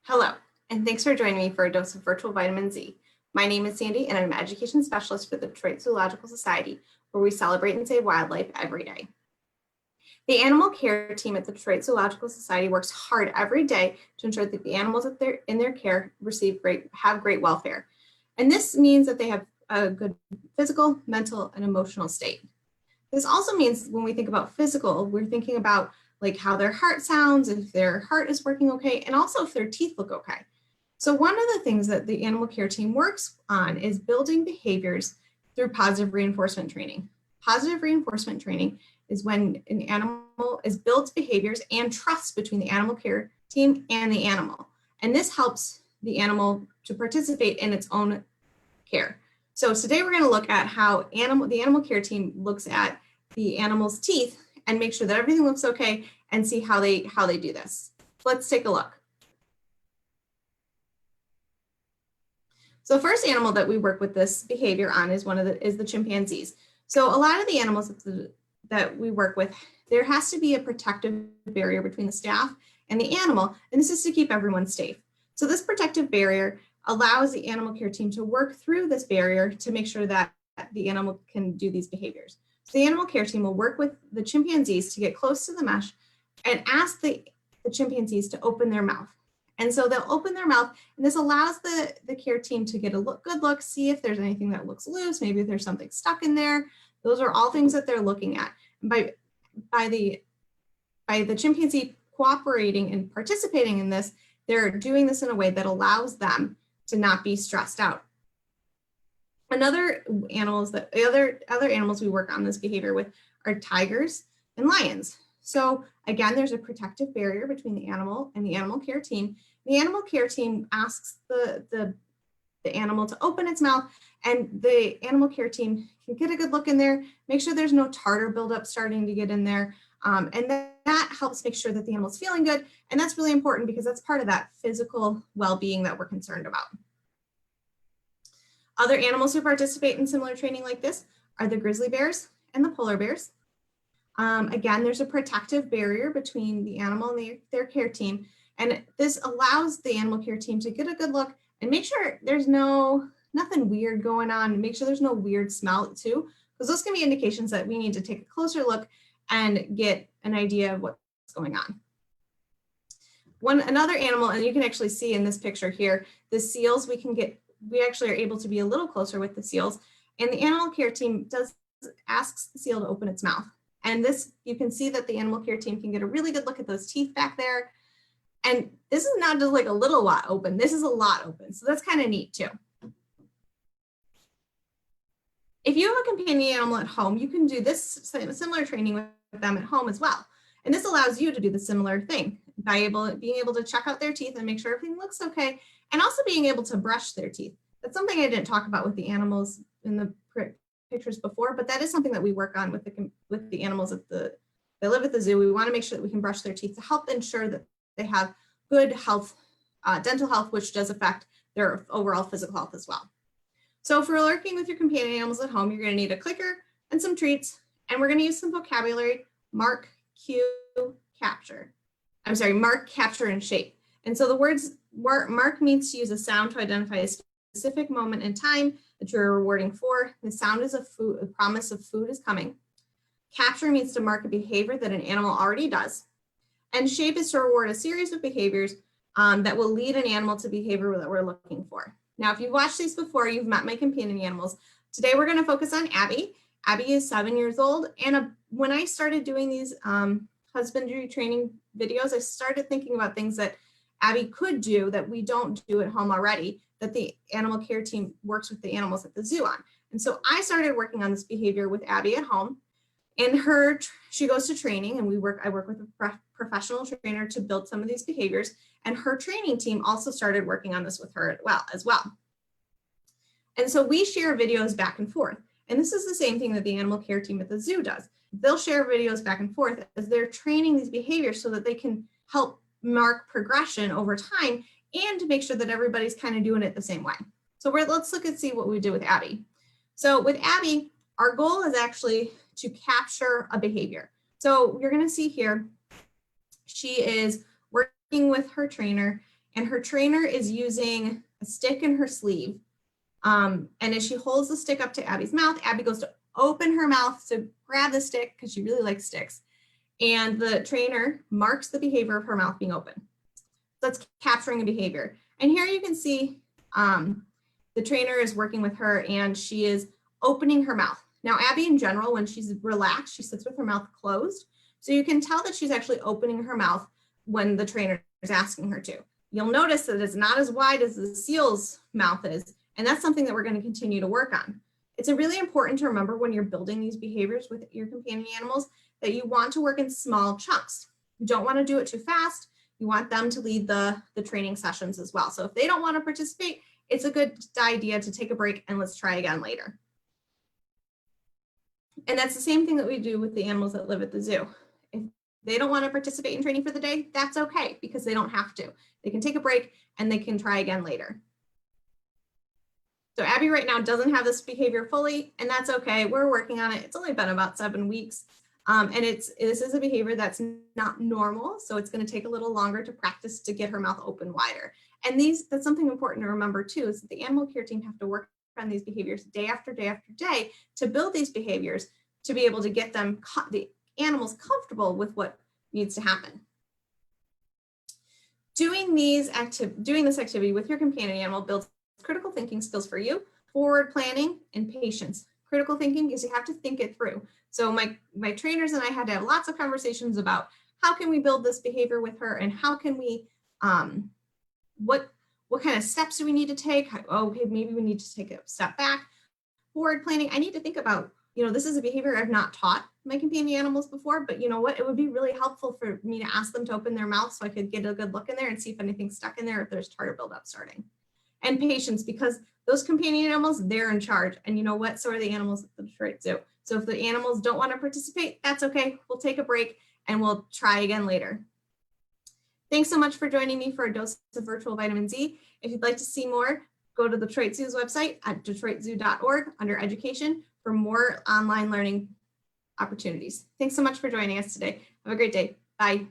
Hello, and thanks for joining me for a dose of virtual vitamin Z. My name is Sandy, and I'm an education specialist for the Detroit Zoological Society, where we celebrate and save wildlife every day. The animal care team at the Detroit Zoological Society works hard every day to ensure that the animals that they're in their care have great welfare. And this means that they have a good physical, mental, and emotional state. This also means when we think about physical, we're thinking about like how their heart sounds, if their heart is working okay, and also if their teeth look okay. So one of the things that the animal care team works on is building behaviors through positive reinforcement training. Positive reinforcement training is when an animal builds behaviors and trust between the animal care team and the animal. And this helps the animal to participate in its own care. So today we're going to look at how the animal care team looks at the animal's teeth and make sure that everything looks okay and see how they do this. Let's take a look. So first animal that we work with this behavior on is the chimpanzees. So a lot of the animals that we work with, there has to be a protective barrier between the staff and the animal, and this is to keep everyone safe. So this protective barrier allows the animal care team to work through this barrier to make sure that the animal can do these behaviors. So the animal care team will work with the chimpanzees to get close to the mesh and ask the chimpanzees to open their mouth. And so they'll open their mouth, and this allows the care team to get a good look, see if there's anything that looks loose, maybe if there's something stuck in there. Those are all things that they're looking at. And by the chimpanzee cooperating and participating in this, they're doing this in a way that allows them to not be stressed out. Other animals we work on this behavior with are tigers and lions. So again, there's a protective barrier between the animal and the animal care team. The animal care team asks the animal to open its mouth, and the animal care team can get a good look in there, make sure there's no tartar buildup starting to get in there. And that helps make sure that the animal's feeling good. And that's really important because that's part of that physical well-being that we're concerned about. Other animals who participate in similar training like this are the grizzly bears and the polar bears. Again, there's a protective barrier between the animal and their care team. And this allows the animal care team to get a good look and make sure there's nothing weird going on, make sure there's no weird smell too, because those can be indications that we need to take a closer look and get an idea of what's going on. Another animal, and you can actually see in this picture here, the seals, we actually are able to be a little closer with the seals, and the animal care team asks the seal to open its mouth. And this, you can see that the animal care team can get a really good look at those teeth back there. And this is not just like a little lot open, this is a lot open. So that's kind of neat too. If you have a companion animal at home, you can do this similar training with them at home as well. And this allows you to do the similar thing by being able to check out their teeth and make sure everything looks okay, and also being able to brush their teeth. That's something I didn't talk about with the animals in the pictures before, but that is something that we work on with the animals that live at the zoo. We want to make sure that we can brush their teeth to help ensure that they have good health, dental health, which does affect their overall physical health as well. So if we're working with your companion animals at home, you're going to need a clicker and some treats, and we're going to use some vocabulary: mark, cue, capture. I'm sorry, mark, capture, and shape. And so the words mark means to use a sound to identify a specific moment in time that you're rewarding for. The sound is a promise of food is coming. Capture means to mark a behavior that an animal already does. And shape is to reward a series of behaviors that will lead an animal to behavior that we're looking for. Now, if you've watched these before, you've met my companion animals. Today, we're going to focus on Abby. Abby is 7 years old. And when I started doing these husbandry training videos, I started thinking about things that Abby could do that we don't do at home already, that the animal care team works with the animals at the zoo on. And so I started working on this behavior with Abby at home. And she goes to training, and I work with a professional trainer to build some of these behaviors. And her training team also started working on this with her as well. And so we share videos back and forth. And this is the same thing that the animal care team at the zoo does. They'll share videos back and forth as they're training these behaviors so that they can help mark progression over time and to make sure that everybody's kind of doing it the same way. So let's look and see what we do with Abby. So with Abby, our goal is actually to capture a behavior. So you're going to see here, she is working with her trainer, and her trainer is using a stick in her sleeve. And as she holds the stick up to Abby's mouth, Abby goes to open her mouth to grab the stick because she really likes sticks. And the trainer marks the behavior of her mouth being open. So that's capturing a behavior. And here you can see the trainer is working with her and she is opening her mouth. Now, Abby in general, when she's relaxed, she sits with her mouth closed. So you can tell that she's actually opening her mouth when the trainer is asking her to. You'll notice that it's not as wide as the seal's mouth is, and that's something that we're going to continue to work on. It's really important to remember when you're building these behaviors with your companion animals that you want to work in small chunks. You don't want to do it too fast. You want them to lead the training sessions as well. So if they don't want to participate, it's a good idea to take a break and let's try again later. And that's the same thing that we do with the animals that live at the zoo. If they don't want to participate in training for the day, that's okay because they don't have to. They can take a break and they can try again later. So Abby right now doesn't have this behavior fully, and that's okay. We're working on it. It's only been about 7 weeks. And this is a behavior that's not normal. So it's going to take a little longer to practice to get her mouth open wider. And that's something important to remember too, is that the animal care team have to work on these behaviors day after day after day to build these behaviors to be able to get the animals comfortable with what needs to happen. Doing this activity with your companion animal builds critical thinking skills for you, forward planning, and patience. Critical thinking because you have to think it through. So my trainers and I had to have lots of conversations about how can we build this behavior with her and how can we, what kind of steps do we need to take? Okay, maybe we need to take a step back. Forward planning, I need to think about, this is a behavior I've not taught my companion animals before, but you know what? It would be really helpful for me to ask them to open their mouth so I could get a good look in there and see if anything's stuck in there, if there's tartar buildup starting. And patience, because those companion animals, they're in charge. And you know what? So are the animals at the Detroit Zoo. So if the animals don't want to participate, that's okay. We'll take a break and we'll try again later. Thanks so much for joining me for a dose of virtual vitamin Z. If you'd like to see more, go to the Detroit Zoo's website at detroitzoo.org under education for more online learning opportunities. Thanks so much for joining us today. Have a great day. Bye.